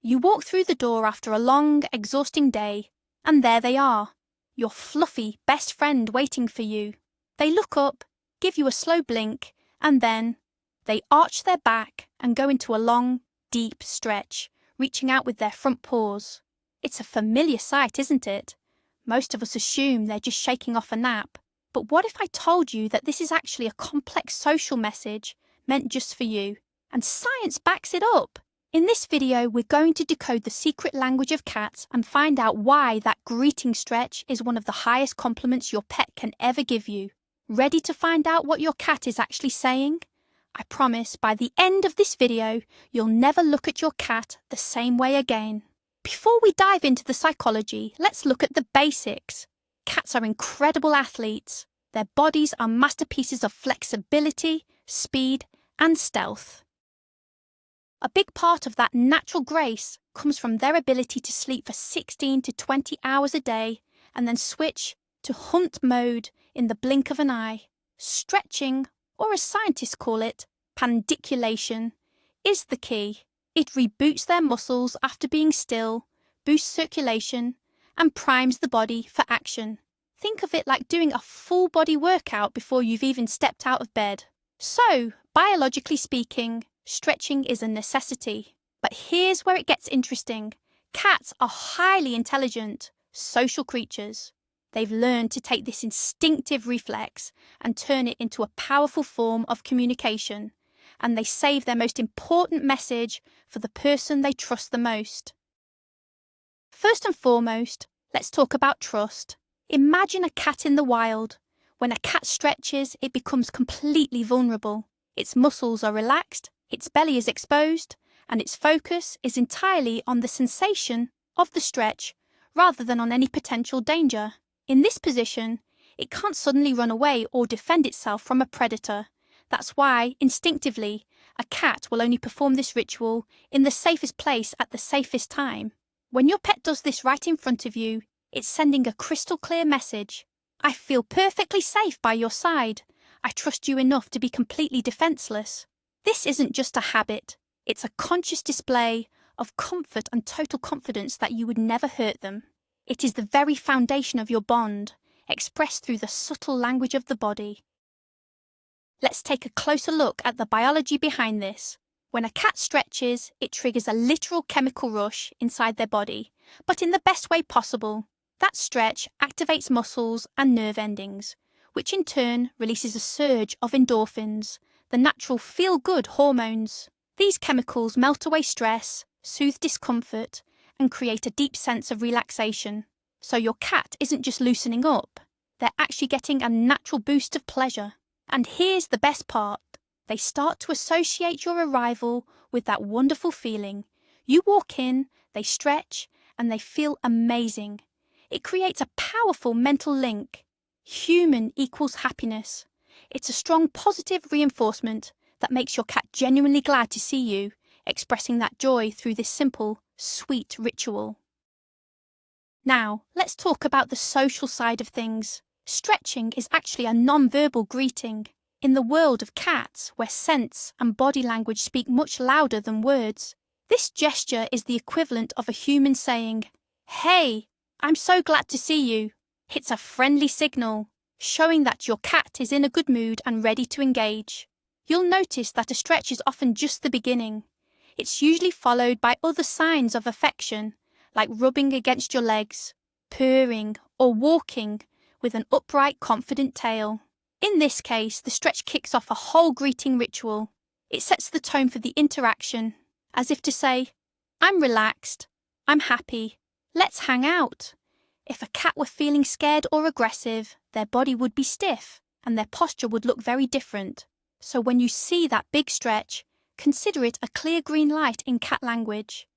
You walk through the door after a long, exhausting day, and there they are, your fluffy best friend waiting for you. They look up, give you a slow blink, and then they arch their back and go into a long, deep stretch, reaching out with their front paws. It's a familiar sight, isn't it? Most of us assume they're just shaking off a nap. But what if I told you that this is actually a complex social message meant just for you? And science backs it up! In this video, we're going to decode the secret language of cats and find out why that greeting stretch is one of the highest compliments your pet can ever give you. Ready to find out what your cat is actually saying? I promise by the end of this video, you'll never look at your cat the same way again. Before we dive into the psychology, let's look at the basics. Cats are incredible athletes. Their bodies are masterpieces of flexibility, speed, and stealth. A big part of that natural grace comes from their ability to sleep for 16 to 20 hours a day and then switch to hunt mode in the blink of an eye. Stretching, or as scientists call it, pandiculation, is the key. It reboots their muscles after being still, boosts circulation, and primes the body for action. Think of it like doing a full body workout before you've even stepped out of bed. So, biologically speaking, stretching is a necessity. But here's where it gets interesting. Cats are highly intelligent, social creatures. They've learned to take this instinctive reflex and turn it into a powerful form of communication. And they save their most important message for the person they trust the most. First and foremost, let's talk about trust. Imagine a cat in the wild. When a cat stretches, it becomes completely vulnerable. Its muscles are relaxed, its belly is exposed, and its focus is entirely on the sensation of the stretch rather than on any potential danger. In this position, it can't suddenly run away or defend itself from a predator. That's why, instinctively, a cat will only perform this ritual in the safest place at the safest time. When your pet does this right in front of you, it's sending a crystal clear message. I feel perfectly safe by your side. I trust you enough to be completely defenseless. This isn't just a habit. It's a conscious display of comfort and total confidence that you would never hurt them. It is the very foundation of your bond, expressed through the subtle language of the body. Let's take a closer look at the biology behind this. When a cat stretches, it triggers a literal chemical rush inside their body, but in the best way possible. That stretch activates muscles and nerve endings, which in turn releases a surge of endorphins, the natural feel-good hormones. These chemicals melt away stress, soothe discomfort, and create a deep sense of relaxation. So your cat isn't just loosening up, they're actually getting a natural boost of pleasure. And here's the best part. They start to associate your arrival with that wonderful feeling. You walk in, they stretch, and they feel amazing. It creates a powerful mental link. Human equals happiness. It's a strong positive reinforcement that makes your cat genuinely glad to see you, expressing that joy through this simple, sweet ritual. Now, let's talk about the social side of things. Stretching is actually a non-verbal greeting. In the world of cats, where scents and body language speak much louder than words, this gesture is the equivalent of a human saying, "Hey, I'm so glad to see you." It's a friendly signal, showing that your cat is in a good mood and ready to engage. You'll notice that a stretch is often just the beginning. It's usually followed by other signs of affection, like rubbing against your legs, purring, or walking with an upright, confident tail. In this case, the stretch kicks off a whole greeting ritual. It sets the tone for the interaction, as if to say, "I'm relaxed, I'm happy, let's hang out." If a cat were feeling scared or aggressive, their body would be stiff, and their posture would look very different. So when you see that big stretch, consider it a clear green light in cat language.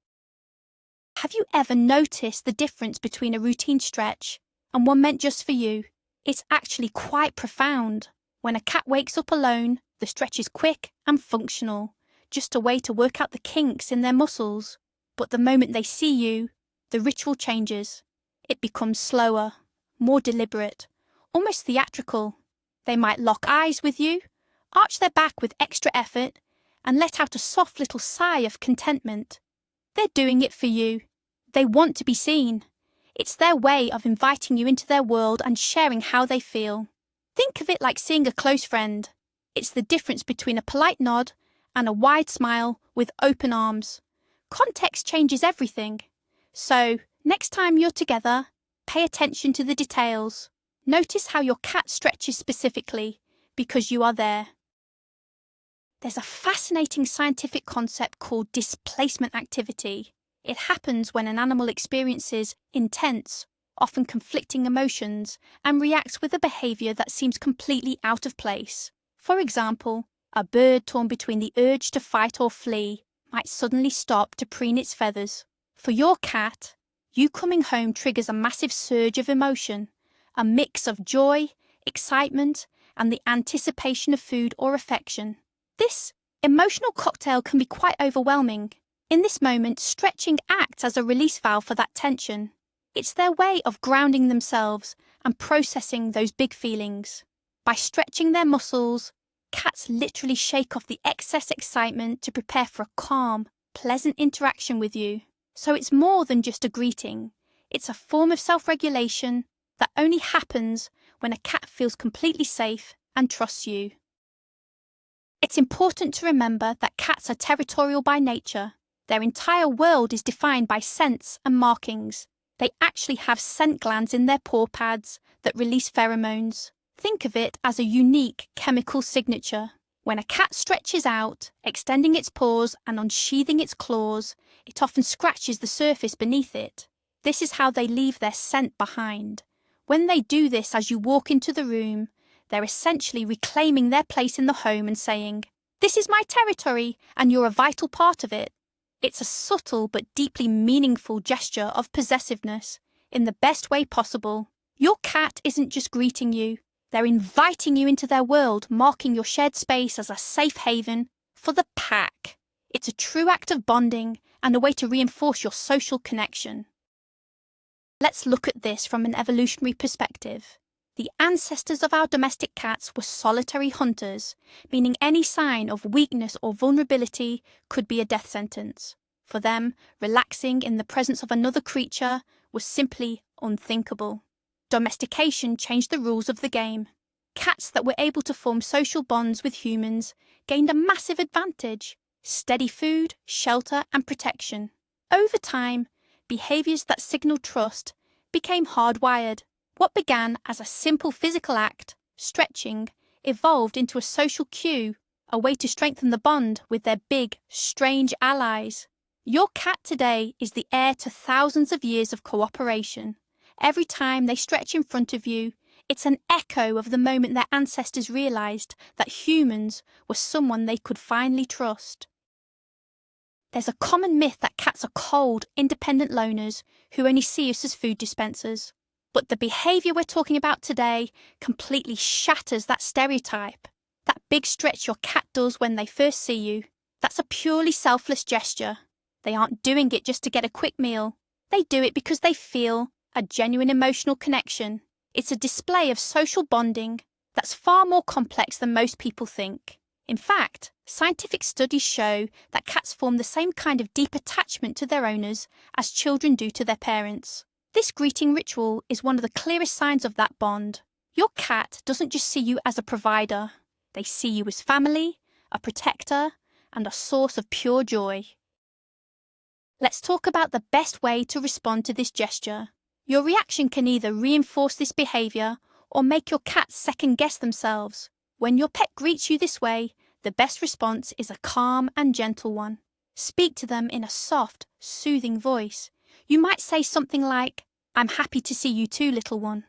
Have you ever noticed the difference between a routine stretch and one meant just for you? It's actually quite profound. When a cat wakes up alone, the stretch is quick and functional, just a way to work out the kinks in their muscles. But the moment they see you, the ritual changes. It becomes slower, more deliberate, almost theatrical. They might lock eyes with you, arch their back with extra effort, and let out a soft little sigh of contentment. They're doing it for you. They want to be seen. It's their way of inviting you into their world and sharing how they feel. Think of it like seeing a close friend. It's the difference between a polite nod and a wide smile with open arms. Context changes everything. So, next time you're together, pay attention to the details. Notice how your cat stretches specifically, because you are there. There's a fascinating scientific concept called displacement activity. It happens when an animal experiences intense, often conflicting emotions and reacts with a behaviour that seems completely out of place. For example, a bird torn between the urge to fight or flee might suddenly stop to preen its feathers. For your cat, you coming home triggers a massive surge of emotion, a mix of joy, excitement, and the anticipation of food or affection. This emotional cocktail can be quite overwhelming. In this moment, stretching acts as a release valve for that tension. It's their way of grounding themselves and processing those big feelings. By stretching their muscles, cats literally shake off the excess excitement to prepare for a calm, pleasant interaction with you. So it's more than just a greeting. It's a form of self-regulation that only happens when a cat feels completely safe and trusts you. It's important to remember that cats are territorial by nature. Their entire world is defined by scents and markings. They actually have scent glands in their paw pads that release pheromones. Think of it as a unique chemical signature. When a cat stretches out, extending its paws and unsheathing its claws, it often scratches the surface beneath it. This is how they leave their scent behind. When they do this as you walk into the room, they're essentially reclaiming their place in the home and saying, "This is my territory and you're a vital part of it." It's a subtle but deeply meaningful gesture of possessiveness in the best way possible. Your cat isn't just greeting you, they're inviting you into their world, marking your shared space as a safe haven for the pack. It's a true act of bonding and a way to reinforce your social connection. Let's look at this from an evolutionary perspective. The ancestors of our domestic cats were solitary hunters, meaning any sign of weakness or vulnerability could be a death sentence. For them, relaxing in the presence of another creature was simply unthinkable. Domestication changed the rules of the game. Cats that were able to form social bonds with humans gained a massive advantage: steady food, shelter, and protection. Over time, behaviours that signalled trust became hardwired. What began as a simple physical act, stretching, evolved into a social cue, a way to strengthen the bond with their big, strange allies. Your cat today is the heir to thousands of years of cooperation. Every time they stretch in front of you, it's an echo of the moment their ancestors realised that humans were someone they could finally trust. There's a common myth that cats are cold, independent loners who only see us as food dispensers. But the behaviour we're talking about today completely shatters that stereotype. That big stretch your cat does when they first see you, that's a purely selfless gesture. They aren't doing it just to get a quick meal. They do it because they feel a genuine emotional connection. It's a display of social bonding that's far more complex than most people think. In fact, scientific studies show that cats form the same kind of deep attachment to their owners as children do to their parents. This greeting ritual is one of the clearest signs of that bond. Your cat doesn't just see you as a provider. They see you as family, a protector, and a source of pure joy. Let's talk about the best way to respond to this gesture. Your reaction can either reinforce this behaviour or make your cat second-guess themselves. When your pet greets you this way, the best response is a calm and gentle one. Speak to them in a soft, soothing voice. You might say something like, "I'm happy to see you too, little one."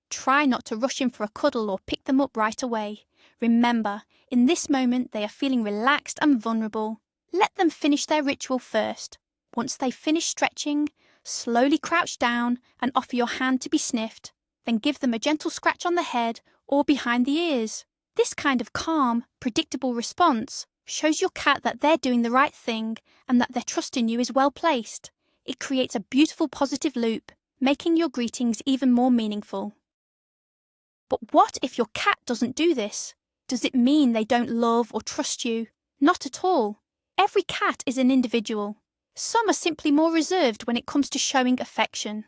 Try not to rush in for a cuddle or pick them up right away. Remember, in this moment they are feeling relaxed and vulnerable. Let them finish their ritual first. Once they finish stretching, slowly crouch down and offer your hand to be sniffed. Then give them a gentle scratch on the head or behind the ears. This kind of calm, predictable response shows your cat that they're doing the right thing and that their trust in you is well placed. It creates a beautiful positive loop, making your greetings even more meaningful. But what if your cat doesn't do this? Does it mean they don't love or trust you? Not at all. Every cat is an individual. Some are simply more reserved when it comes to showing affection.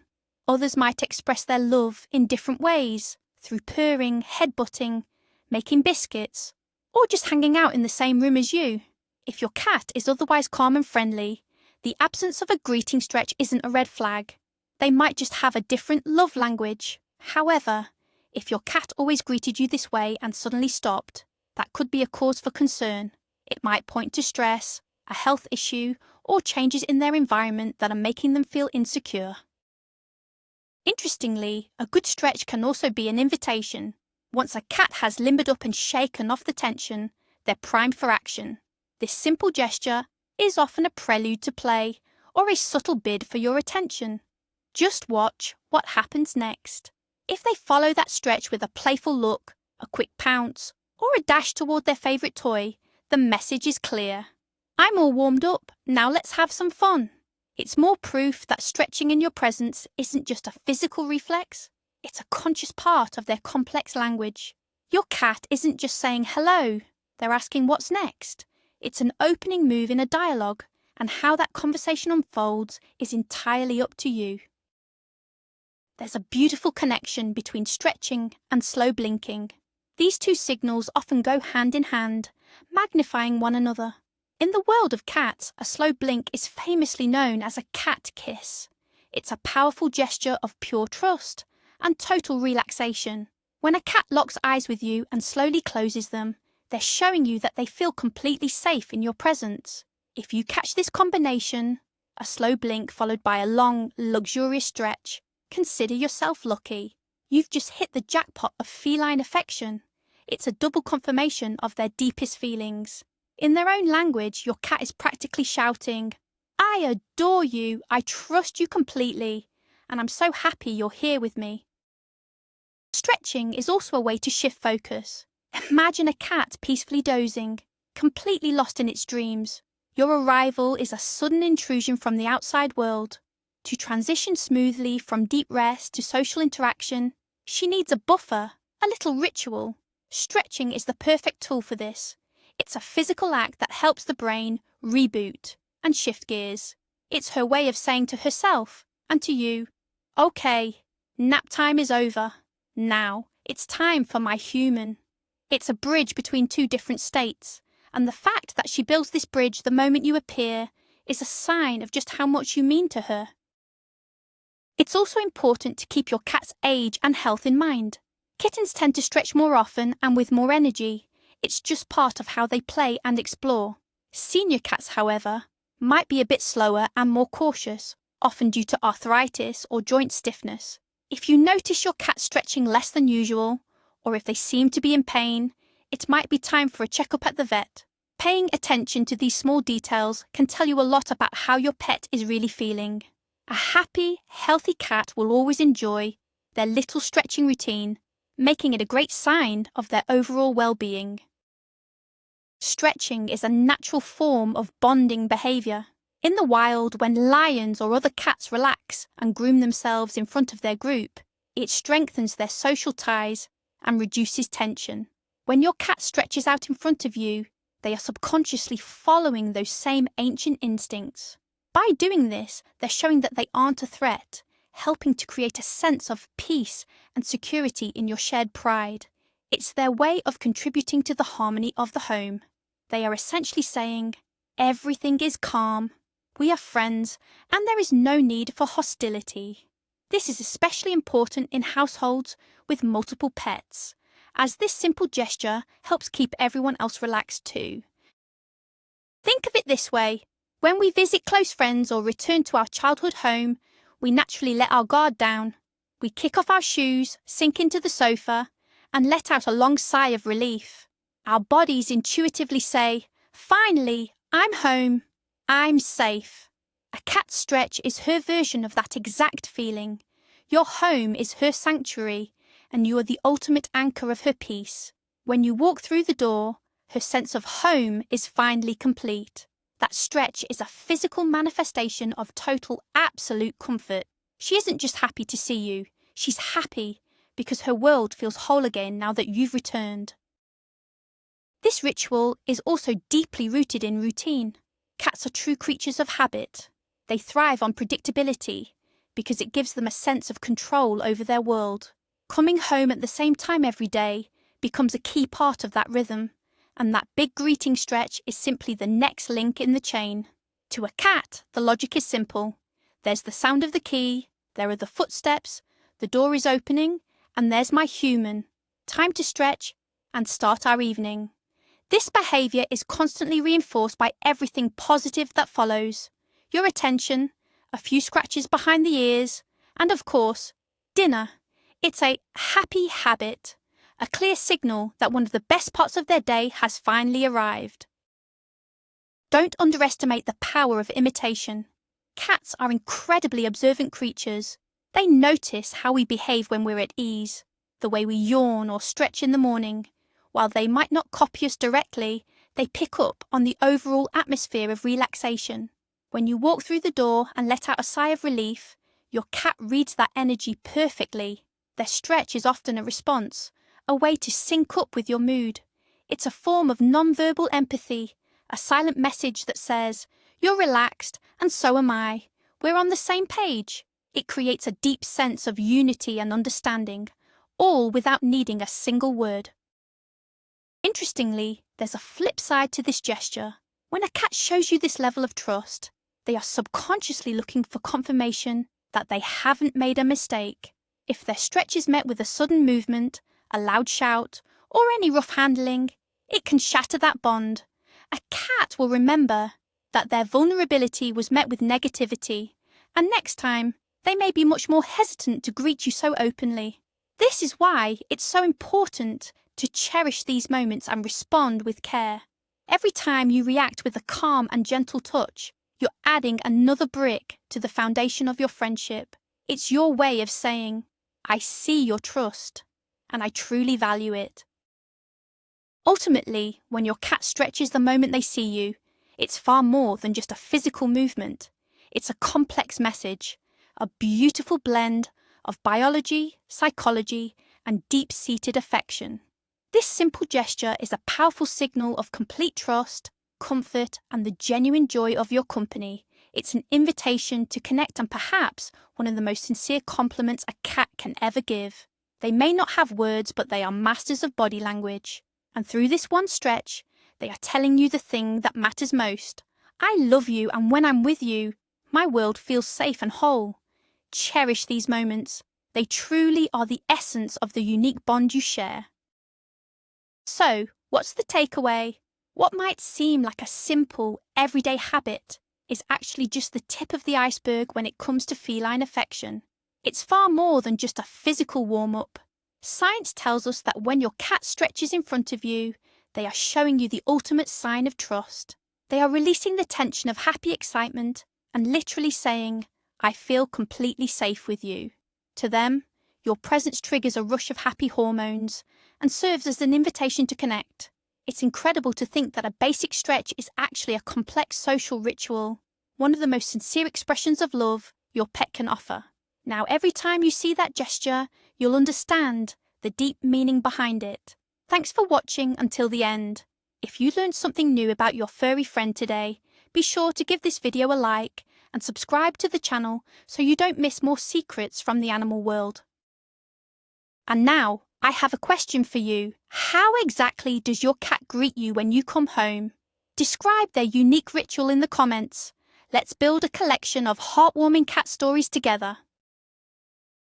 Others might express their love in different ways, through purring, headbutting, making biscuits, or just hanging out in the same room as you. If your cat is otherwise calm and friendly, the absence of a greeting stretch isn't a red flag. They might just have a different love language. However, if your cat always greeted you this way and suddenly stopped, that could be a cause for concern. It might point to stress, a health issue, or changes in their environment that are making them feel insecure. Interestingly, a good stretch can also be an invitation. Once a cat has limbered up and shaken off the tension, they're primed for action. This simple gesture is often a prelude to play or a subtle bid for your attention. Just watch what happens next. If they follow that stretch with a playful look, a quick pounce, or a dash toward their favourite toy, the message is clear. I'm all warmed up, now let's have some fun. It's more proof that stretching in your presence isn't just a physical reflex, it's a conscious part of their complex language. Your cat isn't just saying hello, they're asking what's next. It's an opening move in a dialogue, and how that conversation unfolds is entirely up to you. There's a beautiful connection between stretching and slow blinking. These two signals often go hand in hand, magnifying one another. In the world of cats, a slow blink is famously known as a cat kiss. It's a powerful gesture of pure trust and total relaxation. When a cat locks eyes with you and slowly closes them, they're showing you that they feel completely safe in your presence. If you catch this combination, a slow blink followed by a long, luxurious stretch, consider yourself lucky. You've just hit the jackpot of feline affection. It's a double confirmation of their deepest feelings. In their own language, your cat is practically shouting, "I adore you, I trust you completely, and I'm so happy you're here with me." Stretching is also a way to shift focus. Imagine a cat peacefully dozing, completely lost in its dreams. Your arrival is a sudden intrusion from the outside world. To transition smoothly from deep rest to social interaction, she needs a buffer, a little ritual. Stretching is the perfect tool for this. It's a physical act that helps the brain reboot and shift gears. It's her way of saying to herself and to you, "Okay, nap time is over. Now it's time for my human." It's a bridge between two different states, and the fact that she builds this bridge the moment you appear is a sign of just how much you mean to her. It's also important to keep your cat's age and health in mind. Kittens tend to stretch more often and with more energy. It's just part of how they play and explore. Senior cats, however, might be a bit slower and more cautious, often due to arthritis or joint stiffness. If you notice your cat stretching less than usual, or if they seem to be in pain, it might be time for a checkup at the vet. Paying attention to these small details can tell you a lot about how your pet is really feeling. A happy, healthy cat will always enjoy their little stretching routine, making it a great sign of their overall well-being. Stretching is a natural form of bonding behaviour. In the wild, when lions or other cats relax and groom themselves in front of their group, it strengthens their social ties and reduces tension. When your cat stretches out in front of you, they are subconsciously following those same ancient instincts. By doing this, they're showing that they aren't a threat, helping to create a sense of peace and security in your shared pride. It's their way of contributing to the harmony of the home. They are essentially saying, "Everything is calm, we are friends, and there is no need for hostility." This is especially important in households with multiple pets, as this simple gesture helps keep everyone else relaxed too. Think of it this way. When we visit close friends or return to our childhood home, we naturally let our guard down. We kick off our shoes, sink into the sofa, and let out a long sigh of relief. Our bodies intuitively say, "Finally, I'm home. I'm safe." A cat stretch is her version of that exact feeling. Your home is her sanctuary, and you are the ultimate anchor of her peace. When you walk through the door, her sense of home is finally complete. That stretch is a physical manifestation of total, absolute comfort. She isn't just happy to see you, she's happy because her world feels whole again now that you've returned. This ritual is also deeply rooted in routine. Cats are true creatures of habit. They thrive on predictability because it gives them a sense of control over their world. Coming home at the same time every day becomes a key part of that rhythm, and that big greeting stretch is simply the next link in the chain. To a cat, the logic is simple. There's the sound of the key, there are the footsteps, the door is opening, and there's my human. Time to stretch and start our evening. This behaviour is constantly reinforced by everything positive that follows. Your attention, a few scratches behind the ears, and of course, dinner. It's a happy habit, a clear signal that one of the best parts of their day has finally arrived. Don't underestimate the power of imitation. Cats are incredibly observant creatures. They notice how we behave when we're at ease, the way we yawn or stretch in the morning. While they might not copy us directly, they pick up on the overall atmosphere of relaxation. When you walk through the door and let out a sigh of relief, your cat reads that energy perfectly. Their stretch is often a response, a way to sync up with your mood. It's a form of non-verbal empathy, a silent message that says, "You're relaxed, and so am I. We're on the same page." It creates a deep sense of unity and understanding, all without needing a single word. Interestingly, there's a flip side to this gesture. When a cat shows you this level of trust, they are subconsciously looking for confirmation that they haven't made a mistake. If their stretch is met with a sudden movement, a loud shout, or any rough handling, it can shatter that bond. A cat will remember that their vulnerability was met with negativity, and next time, they may be much more hesitant to greet you so openly. This is why it's so important to cherish these moments and respond with care. Every time you react with a calm and gentle touch, you're adding another brick to the foundation of your friendship. It's your way of saying, "I see your trust, and I truly value it." Ultimately, when your cat stretches the moment they see you, it's far more than just a physical movement. It's a complex message, a beautiful blend of biology, psychology, and deep-seated affection. This simple gesture is a powerful signal of complete trust, comfort, and the genuine joy of your company. It's an invitation to connect and perhaps one of the most sincere compliments a cat can ever give. They may not have words, but they are masters of body language. And through this one stretch, they are telling you the thing that matters most. I love you, and when I'm with you, my world feels safe and whole. Cherish these moments. They truly are the essence of the unique bond you share. So, what's the takeaway? What might seem like a simple, everyday habit is actually just the tip of the iceberg when it comes to feline affection. It's far more than just a physical warm-up. Science tells us that when your cat stretches in front of you, they are showing you the ultimate sign of trust. They are releasing the tension of happy excitement and literally saying, "I feel completely safe with you." To them, your presence triggers a rush of happy hormones and serves as an invitation to connect. It's incredible to think that a basic stretch is actually a complex social ritual, one of the most sincere expressions of love your pet can offer. Now, every time you see that gesture, you'll understand the deep meaning behind it. Thanks for watching until the end. If you learned something new about your furry friend today, be sure to give this video a like and subscribe to the channel so you don't miss more secrets from the animal world. And now, I have a question for you. How exactly does your cat greet you when you come home? Describe their unique ritual in the comments. Let's build a collection of heartwarming cat stories together.